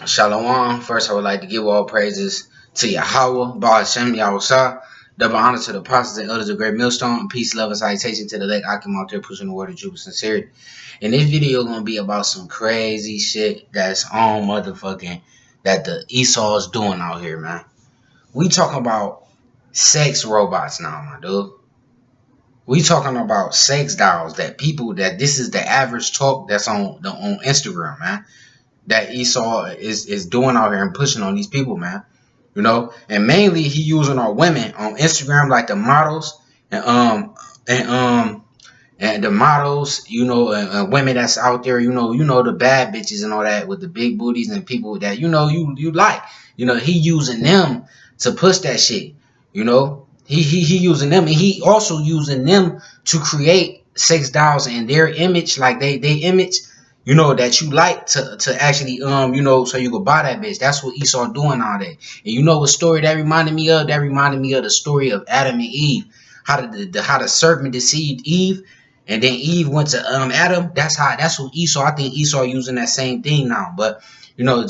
Shalom. First, I would like to give all praises to Yahweh, Baal Hashem, Yahweh, double honor to the apostles and elders of Great Millstone, and peace, love, and salutation to the elect Akim out there pushing the word of truth and sincerity. And this video gonna be about some crazy shit that's on motherfucking that the Esau is doing out here, man. We talking about sex robots now, my dude. We talking about sex dolls that people that this is the average talk that's on Instagram, man. That Esau is doing out here and pushing on these people, man. You know, and mainly he using our women on Instagram, like the models and and the models, and women that's out there, the bad bitches and all that with the big booties and people that you like. He using them to push that shit. He using them, and he also using them to create sex dolls in their image, like they image, that you like to actually so you could buy that bitch. That's what Esau doing all that. And you know what story that reminded me of? That reminded me of the story of Adam and Eve. How the serpent deceived Eve, and then Eve went to Adam. That's what Esau. I think Esau using that same thing now. But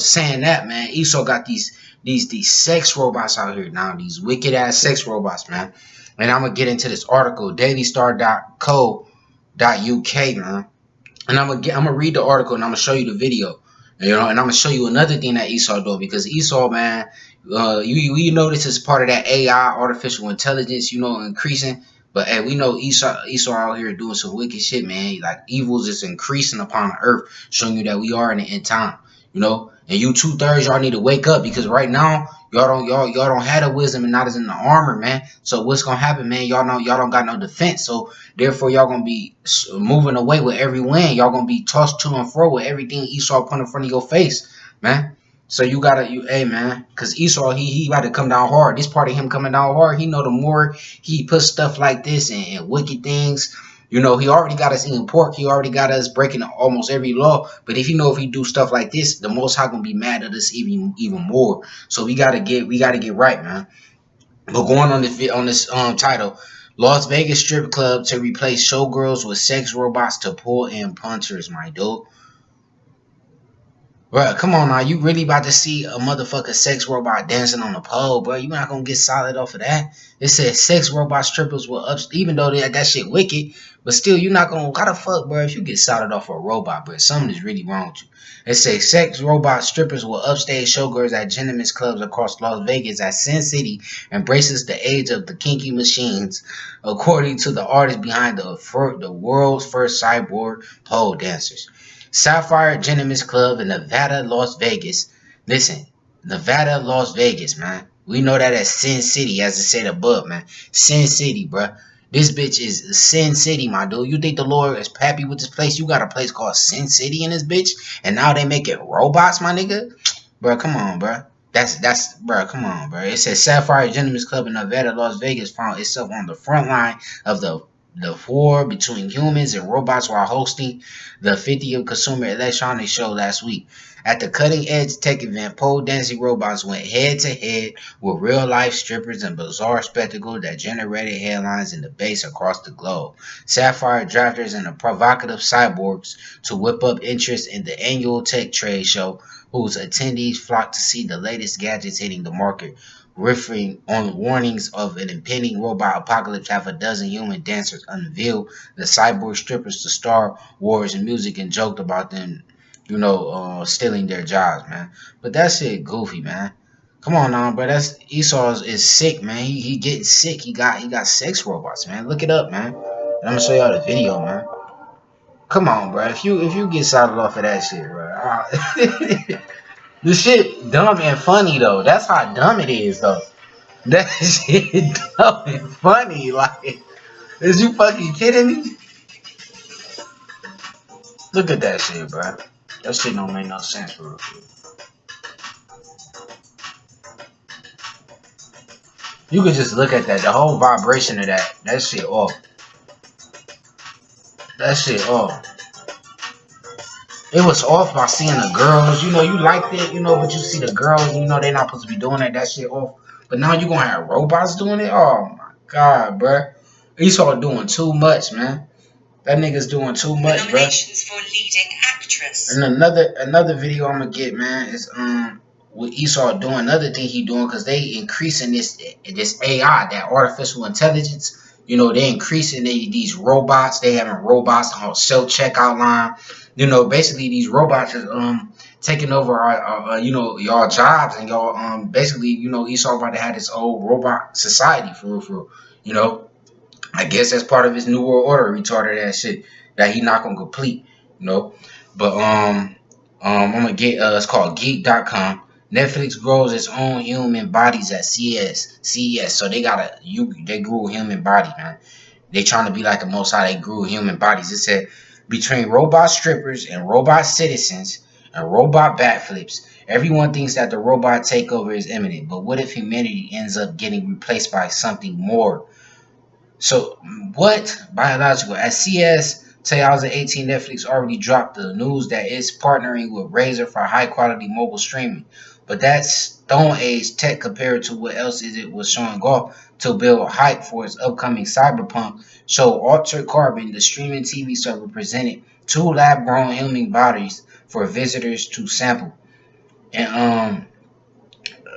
saying that, man, Esau got these sex robots out here now. These wicked ass sex robots, man. And I'm gonna get into this article, dailystar.co.uk, man. And I'm gonna read the article and I'm gonna show you the video. And I'm gonna show you another thing that Esau doing, because Esau, man, you know this is part of that AI, artificial intelligence, increasing. But hey, we know Esau out here doing some wicked shit, man. Like evil is just increasing upon the earth, showing you that we are in the end time. And you 2/3 y'all need to wake up, because right now y'all don't have the wisdom and not as in the armor, man. So what's gonna happen, man? Y'all don't got no defense. So therefore y'all gonna be moving away with every wind. Y'all gonna be tossed to and fro with everything Esau put in front of your face, man. So hey man, cause Esau he about to come down hard. This part of him coming down hard. He know the more he puts stuff like this and wicked things. He already got us eating pork. He already got us breaking almost every law. But if he do stuff like this, the Most High gonna be mad at us even more. So we gotta get right, man. But going on this title, Las Vegas strip club to replace showgirls with sex robots to pull in punchers, my dude. Bro, come on now. You really about to see a motherfucking sex robot dancing on the pole, bro? You not gonna get solid off of that. It says sex robot strippers will even though that shit wicked, but still you not gonna. How the fuck, bro? If you get solid off of a robot, bro, something is really wrong with you. It says sex robot strippers will upstage showgirls at gentlemen's clubs across Las Vegas as Sin City embraces the age of the kinky machines, according to the artist behind the world's first cyborg pole dancers. Sapphire Gentlemen's Club in Nevada, Las Vegas. Listen, Nevada, Las Vegas, man. We know that as Sin City, as I said above, man. Sin City, bruh. This bitch is Sin City, my dude. You think the Lord is happy with this place? You got a place called Sin City in this bitch, and now they make it robots, my nigga? Bruh, come on, bruh. Bruh, come on, bruh. It says Sapphire Gentlemen's Club in Nevada, Las Vegas found itself on the front line of the war between humans and robots while hosting the 50th Consumer Electronics Show last week. At the cutting-edge tech event, pole dancing robots went head-to-head with real-life strippers in bizarre spectacle that generated headlines in the base across the globe. Sapphire drafters and the provocative cyborgs to whip up interest in the annual tech trade show, whose attendees flocked to see the latest gadgets hitting the market. Riffing on warnings of an impending robot apocalypse, half a dozen human dancers unveiled the cyborg strippers to Star Wars music and joked about them, stealing their jobs, man. But that shit goofy, man. Come on now, bro. That's Esau is sick, man. He getting sick. He got sex robots, man. Look it up, man. And I'm gonna show y'all the video, man. Come on, bro. If you get started off of that shit, bro. This shit dumb and funny though. That's how dumb it is though. That shit dumb and funny. Like, is you fucking kidding me? Look at that shit, bro. That shit don't make no sense, bro. You could just look at that. The whole vibration of that shit off. That shit off. It was off by seeing the girls, you liked it, but you see the girls, they're not supposed to be doing that shit off. But now you gonna have robots doing it? Oh my God, bruh. Esau doing too much, man. That nigga's doing too much, bro. Nominations for leading actress. And another video I'm gonna get, man, is with Esau doing another thing he doing, because they increasing this AI, that artificial intelligence. You know, they increasing these robots. They having robots on self checkout line. You know, basically these robots is taking over our you know, y'all jobs, and y'all basically, you know, Esau about to have this old robot society for real, for real. You know, I guess that's part of his new world order, retarded ass shit that he not gonna complete. You know, but I'm gonna get it's called Geek.com. Netflix grows its own human bodies at CES. So they grew a human body, man. They trying to be like the Most High. They grew human bodies. It said between robot strippers and robot citizens and robot backflips, everyone thinks that the robot takeover is imminent. But what if humanity ends up getting replaced by something more? So what? Biological. At CS 2018, Netflix already dropped the news that it's partnering with Razer for high quality mobile streaming. But that's Stone Age tech compared to what else is it was showing off to build hype for its upcoming Cyberpunk show. Altered Carbon, the streaming TV server, presented two lab-grown human bodies for visitors to sample. And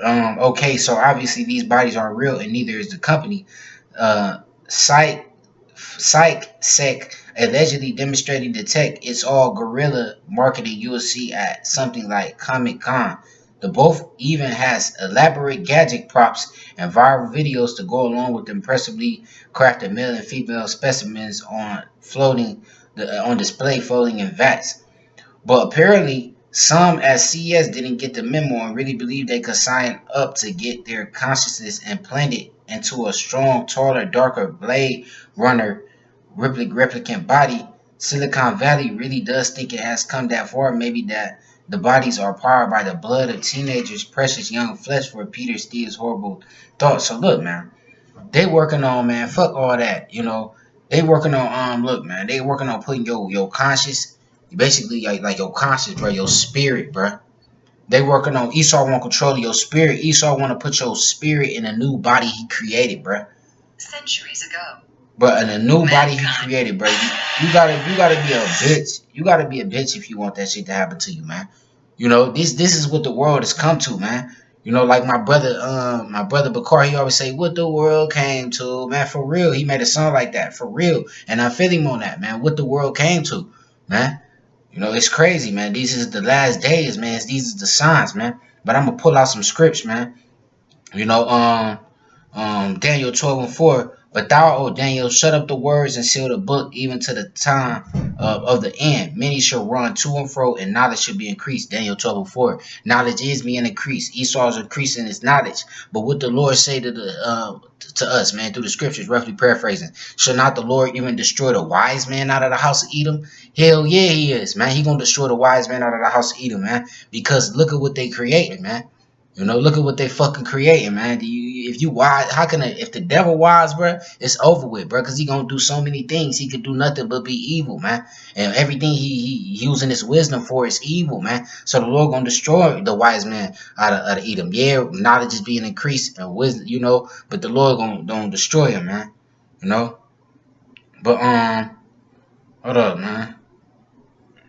okay, so obviously these bodies aren't real, and neither is the company. Uh, Psych allegedly demonstrating the tech. It's all guerrilla marketing you will see at something like Comic Con. The both even has elaborate gadget props and viral videos to go along with the impressively crafted male and female specimens on display, floating in vats. But apparently, some at CES didn't get the memo and really believed they could sign up to get their consciousness implanted into a strong, taller, darker Blade Runner replicant body. Silicon Valley really does think it has come that far. Maybe that the bodies are powered by the blood of teenagers' precious young flesh for Peter Steele's horrible thoughts. So look, man, they working on, man, fuck all that, you know. They working on look, man, they working on putting your conscious, basically like your conscious, bro, your spirit, bro. They working on Esau want control of your spirit. Esau want to put your spirit in a new body he created, bro. Centuries ago. But in a new body he created, bro. You gotta be a bitch. You gotta be a bitch if you want that shit to happen to you, man. You know, this is what the world has come to, man. You know, like my brother Bakar, he always say, what the world came to, man, for real. He made a song like that, for real. And I feel him on that, man. What the world came to, man. You know, it's crazy, man. These is the last days, man. These are the signs, man. But I'm gonna pull out some scripts, man. You know, Daniel 12:4. But thou, O Daniel, shut up the words and seal the book, even to the time of the end. Many shall run to and fro, and knowledge shall be increased. Daniel 12:4. Knowledge is being increased. Esau is increasing his knowledge. But what the Lord say to us, man, through the scriptures, roughly paraphrasing, shall not the Lord even destroy the wise man out of the house of Edom? Hell yeah, he is, man. He gonna destroy the wise man out of the house of Edom, man. Because look at what they created, man. You know, look at what they fucking creating, man. If you wise, if the devil wise, bro, it's over with, bro. Because he gonna do so many things. He could do nothing but be evil, man. And everything he using his wisdom for is evil, man. So the Lord gonna destroy the wise man out of Edom. Yeah, knowledge is being increased and wisdom, you know. But the Lord gonna destroy him, man. You know. But hold up, man.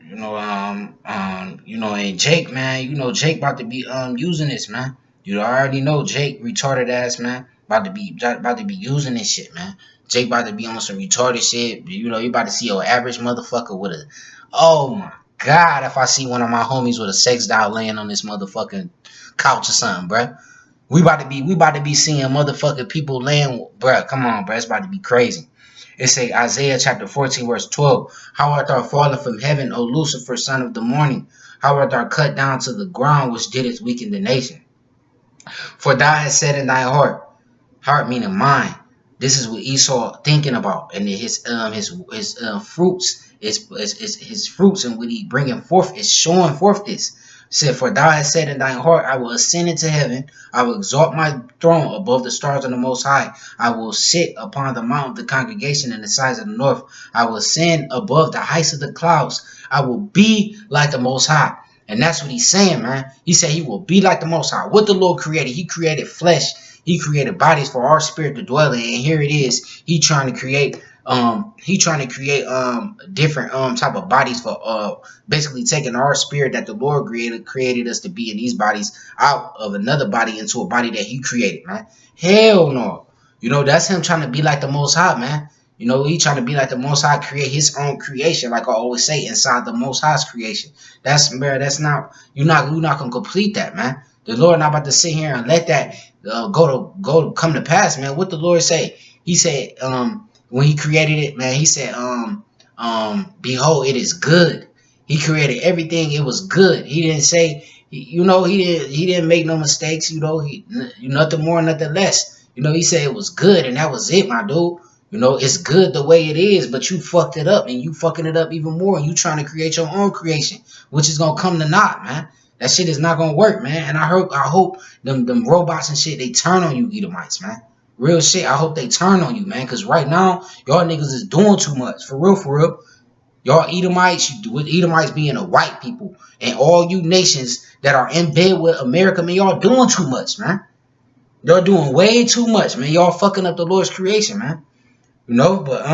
You know, and Jake, man, you know, Jake about to be using this, man. You I already know Jake, retarded ass, man, about to be using this shit, man. Jake about to be on some retarded shit. You know, you about to see your average motherfucker with a, oh my god, if I see one of my homies with a sex doll laying on this motherfucking couch or something, bruh. We about to be seeing motherfucking people laying, bruh. Come on, bruh, it's about to be crazy. It say Isaiah chapter 14 verse 12. How art thou fallen from heaven, O Lucifer, son of the morning? How art thou cut down to the ground, which didst weaken the nation? For thou hast said in thy heart meaning mind. This is what Esau thinking about, and his fruits, his fruits, and what he bringing forth is showing forth this. Said, for thou hast said in thine heart, I will ascend into heaven. I will exalt my throne above the stars of the Most High. I will sit upon the mount of the congregation in the sides of the north. I will ascend above the heights of the clouds. I will be like the Most High. And that's what he's saying, man. He said he will be like the Most High. What the Lord created, he created flesh. He created bodies for our spirit to dwell in. And here it is. He trying to create he trying to create different type of bodies for basically taking our spirit that the Lord created us to be in these bodies out of another body into a body that he created, man. Hell no. You know, that's him trying to be like the Most High, man. You know, he trying to be like the Most High, create his own creation, like I always say, inside the Most High's creation. That's, man, that's not, you're not gonna complete that, man. The Lord not about to sit here and let that come to pass, man. What the Lord say? He said, when he created it, man, he said, behold, it is good. He created everything; it was good. He didn't say, you know, he didn't make no mistakes. You know, nothing more, nothing less. You know, he said it was good, and that was it, my dude. You know, it's good the way it is, but you fucked it up, and you fucking it up even more, and you trying to create your own creation, which is gonna come to naught, man. That shit is not gonna work, man. And I hope them robots and shit, they turn on you, Edomites, man. Real shit. I hope they turn on you, man. Cause right now, y'all niggas is doing too much. For real, for real. Y'all Edomites, with Edomites being a white people, and all you nations that are in bed with America, man, y'all doing too much, man. Y'all doing way too much, man. Y'all fucking up the Lord's creation, man. You know, but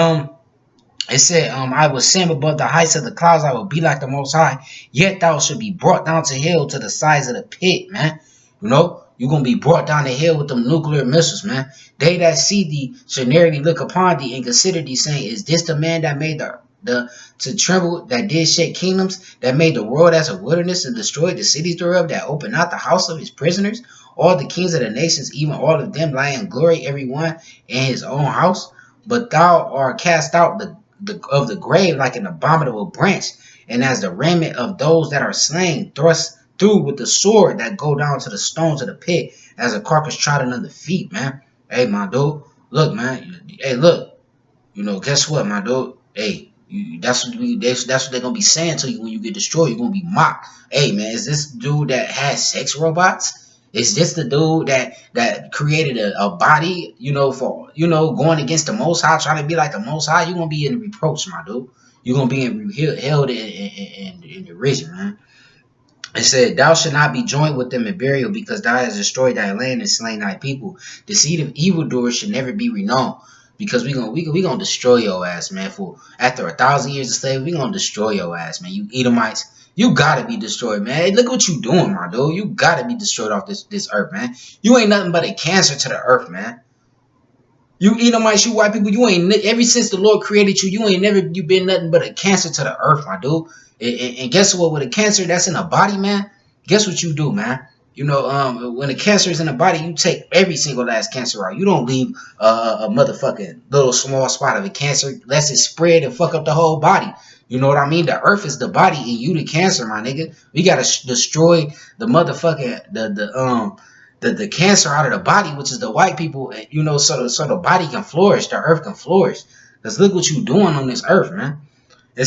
it said, I will ascend above the heights of the clouds, I will be like the Most High, yet thou should be brought down to hell to the sides of the pit, man. You know, you're going to be brought down to hell with them nuclear missiles, man. They that see thee should narrowly look upon thee and consider thee, saying, is this the man that made the to tremble, that did shake kingdoms, that made the world as a wilderness and destroyed the cities thereof, that opened out the house of his prisoners? All the kings of the nations, even all of them, lie in glory, every one in his own house. But thou art cast out of the grave like an abominable branch, and as the raiment of those that are slain, thrust through with the sword that go down to the stones of the pit, as a carcass trodden under feet, man. Hey, my dude, look, man. Hey, look. You know, guess what, my dude? Hey, that's what they're gonna be saying to you when you get destroyed. You're gonna be mocked. Hey, man, is this dude that has sex robots? Is this the dude that created a body, you know, for, you know, going against the Most High, trying to be like the Most High? You're gonna be in reproach, my dude. You're gonna be held in derision, man. It said, thou should not be joined with them in burial, because thou hast destroyed thy land and slain thy people. The seed of evildoers should never be renowned, because we gonna destroy your ass, man. For after 1,000 years of slavery, we gonna destroy your ass, man. You Edomites, you gotta be destroyed, man. Hey, look what you doing, my dude. You gotta be destroyed off this earth, man. You ain't nothing but a cancer to the earth, man. You Edomites, you white people, you ain't, ever since the Lord created you, you been nothing but a cancer to the earth, my dude. And guess what? With a cancer that's in a body, man, guess what you do, man? You know, when a cancer is in the body, you take every single last cancer out. You don't leave a motherfucking little small spot of a cancer, lest it spread and fuck up the whole body. You know what I mean? The earth is the body, and you the cancer, my nigga. We gotta destroy the motherfucking the cancer out of the body, which is the white people. You know, so the body can flourish, the earth can flourish. Cause look what you doing on this earth, man. It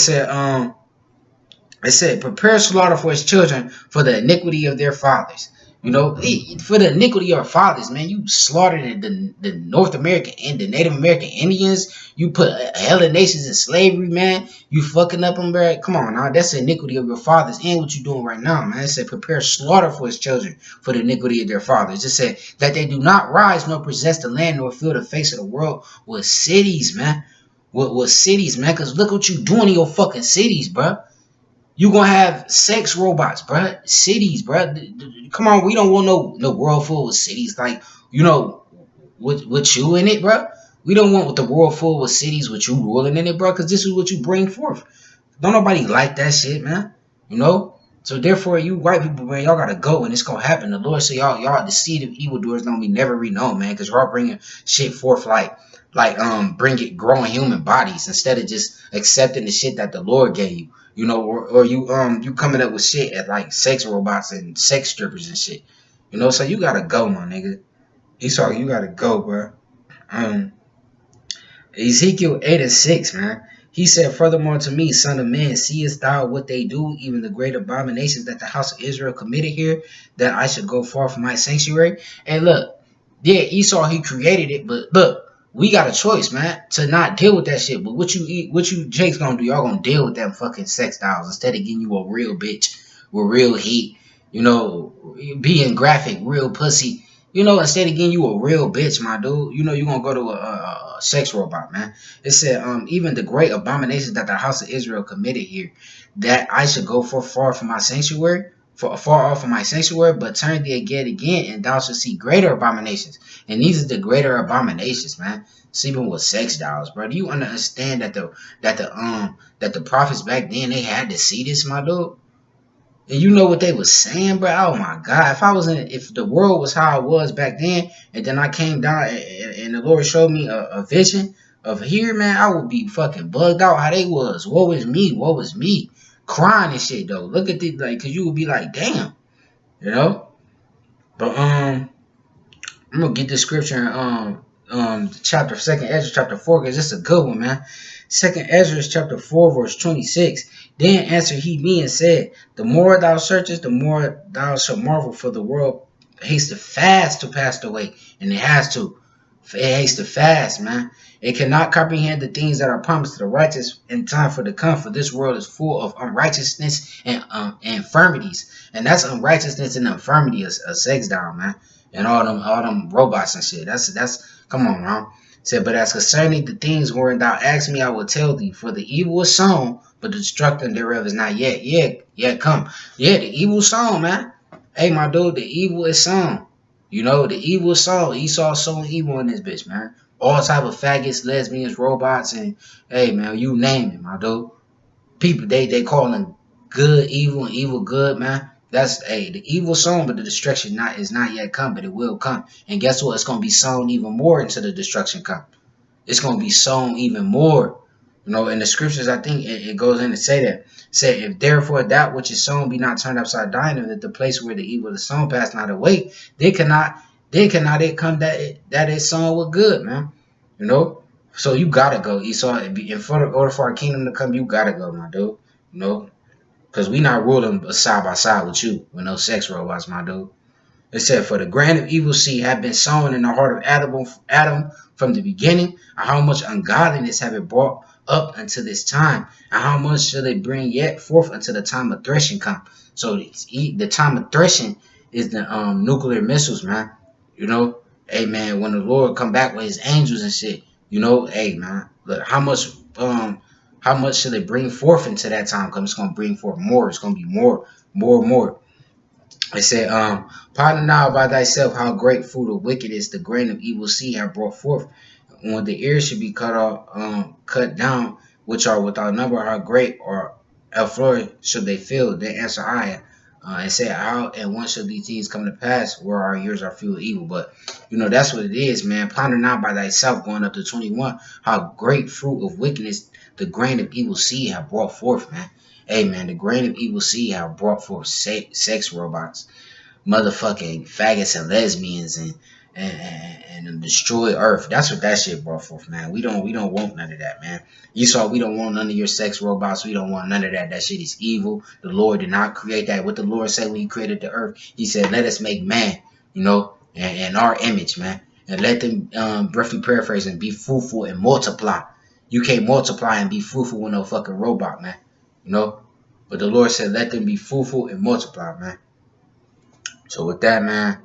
said, prepare slaughter for his children for the iniquity of their fathers. You know, for the iniquity of our fathers, man. You slaughtered the North American and the Native American Indians. You put hella nations in slavery, man. You fucking up them, bro. Come on, now. That's the iniquity of your fathers and what you doing right now, man. It said, prepare slaughter for his children for the iniquity of their fathers. It said, that they do not rise nor possess the land nor fill the face of the world with cities, man. With cities, man. Because look what you doing in your fucking cities, bro. You gonna have sex robots, bruh. Cities, bruh. Come on, we don't want no world full of cities, like, you know, with you in it, bruh. We don't want the world full of cities with you ruling in it, bruh, because this is what you bring forth. Don't nobody like that shit, man. You know? So therefore, you white people, man, y'all gotta go, and it's gonna happen. The Lord say y'all the seed of evildoers gonna be never renowned, man, because y'all bringing shit forth like growing human bodies instead of just accepting the shit that the Lord gave you. You know, or you coming up with shit at like sex robots and sex strippers and shit. You know, so you gotta go, my nigga. Esau, you gotta go, bro. Ezekiel 8:6, man. He said, furthermore to me, son of man, seest thou what they do, even the great abominations that the house of Israel committed here, that I should go far from my sanctuary? And look, yeah, Esau, he created it, but look, we got a choice, man, to not deal with that shit. But what you Jake's gonna do, y'all gonna deal with them fucking sex dolls instead of getting you a real bitch with real heat, you know, being graphic, real pussy. You know, instead of getting you a real bitch, my dude, you know, you're gonna go to a sex robot, man. It said, even the great abominations that the house of Israel committed here, that I should go for far from my sanctuary, for far off from my sanctuary, but turn thee again, and thou shalt see greater abominations. And these are the greater abominations, man. Sleeping with sex dolls, bro. Do you understand that the prophets back then they had to see this, my dude? And you know what they was saying, bro? Oh my God! If the world was how it was back then, and then I came down and the Lord showed me a vision of here, man, I would be fucking bugged out how they was. What was me? What was me? Crying and shit though. Look at this, like, cause you would be like, damn, you know. But I'm gonna get this scripture in chapter second Ezra chapter 4, because it's a good one, man. Second Ezra chapter 4 verse 26. Then answered he me and said, the more thou searchest, the more thou shalt marvel, for the world hastes fast to pass away. And it has to. It hastes fast, man. It cannot comprehend the things that are promised to the righteous in time for to come, for this world is full of unrighteousness and infirmities. And that's unrighteousness and infirmity of sex doll, man. And all them robots and shit. That's come on, man. Said, but as concerning the things wherein thou ask me, I will tell thee. For the evil is sown, but the destruction thereof is not yet come. Yeah, the evil sown, man. Hey, my dude, the evil is sown. You know, the evil is sown. Esau sown evil in this bitch, man. All type of faggots, lesbians, robots, and hey, man, you name it, my dude. People, they calling good evil and evil good, man. That's the evil sown, but the destruction is not yet come, but it will come. And guess what? It's gonna be sown even more until the destruction come. It's gonna be sown even more. You know, in the scriptures, I think it goes in to say that. Say, if therefore that which is sown be not turned upside down, and that the place where the evil is sown pass not away, they cannot it come that is sown with good, man. You know? So you gotta go, Esau. In order for our kingdom to come, you gotta go, my dude. You know? Because we not ruling side by side with you with no sex robots, my dude. It said, for the grain of evil seed have been sown in the heart of Adam from the beginning, and how much ungodliness have it brought up until this time, and how much shall it bring yet forth until the time of threshing come. So the time of threshing is the nuclear missiles, man. You know, hey man, when the Lord come back with his angels and shit, you know, hey man, look how much shall it bring forth into that time? Because it's gonna bring forth more. It's gonna be more. It said, pardon now by thyself how great fruit of wickedness the grain of evil seed have brought forth. When the ears should be cut down, which are without number, how great or floor should they fill? Then answer I, and say, how and when shall these things come to pass, where our ears are filled with evil? But you know that's what it is, man. Ponder now by thyself, going up to 21, how great fruit of wickedness the grain of evil seed have brought forth, man. Hey man, the grain of evil seed have brought forth sex robots, motherfucking faggots and lesbians, and destroy Earth. That's what that shit brought forth, man. We don't want none of that, man. You saw we don't want none of your sex robots. We don't want none of that. That shit is evil. The Lord did not create that. What the Lord said when He created the earth, He said, "Let us make man, you know, in our image, man, and let them, briefly paraphrasing, be fruitful and multiply." You can't multiply and be fruitful with no fucking robot, man. You know, but the Lord said, "Let them be fruitful and multiply, man." So with that, man,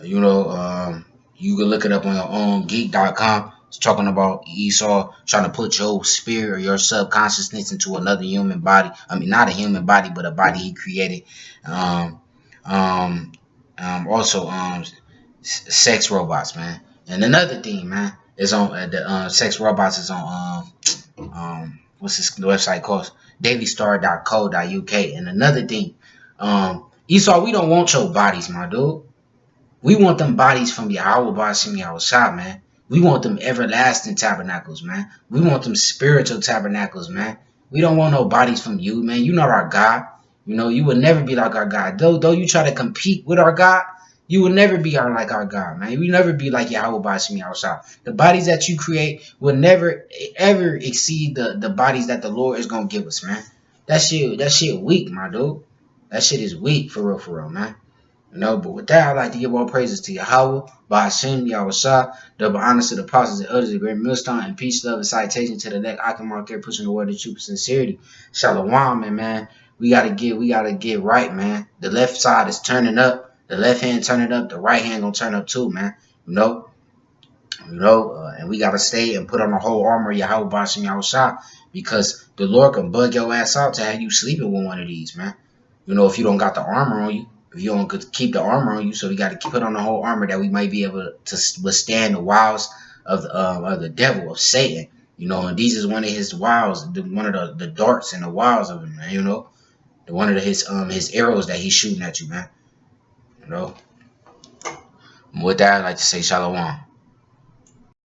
you know, you can look it up on your own. Geek.com. It's talking about Esau trying to put your spirit or your subconsciousness into another human body. I mean, not a human body, but a body he created. Also, sex robots, man. And another thing, man, is on the sex robots is on what's this website called? dailystar.co.uk. And another thing, Esau, we don't want your bodies, my dude. We want them bodies from Yahweh Bashim Yahushua, man. We want them everlasting tabernacles, man. We want them spiritual tabernacles, man. We don't want no bodies from you, man. You're not our God. You know, you would never be like our God. Though you try to compete with our God, you will never be like our God, man. You will never be like Yahweh Bashim Yahushua. The bodies that you create will never, ever exceed the bodies that the Lord is going to give us, man. That shit weak, my dude. That shit is weak, for real, man. You know, but with that, I'd like to give all praises to Yahweh, Ba'ashem, Yahushua, double honors to the apostles and elders, the great millstone, and peace, love, and citation to the next Akamar care, pushing the word of truth and sincerity. Shalom, man. We gotta get right, man. The left side is turning up. the left hand turning up, the right hand gonna turn up too, man. And we gotta stay and put on the whole armor of Yahweh Bashim Yahushua, because the Lord can bug your ass out to have you sleeping with one of these, man. If you don't got the armor on you, if you don't keep the armor on you, so we got to put on the whole armor that we might be able to withstand the wiles of the devil, of Satan. And these is one of his wiles, one of the darts and the wiles of him, man. One of his arrows that he's shooting at you, man. With that, I'd like to say shalom.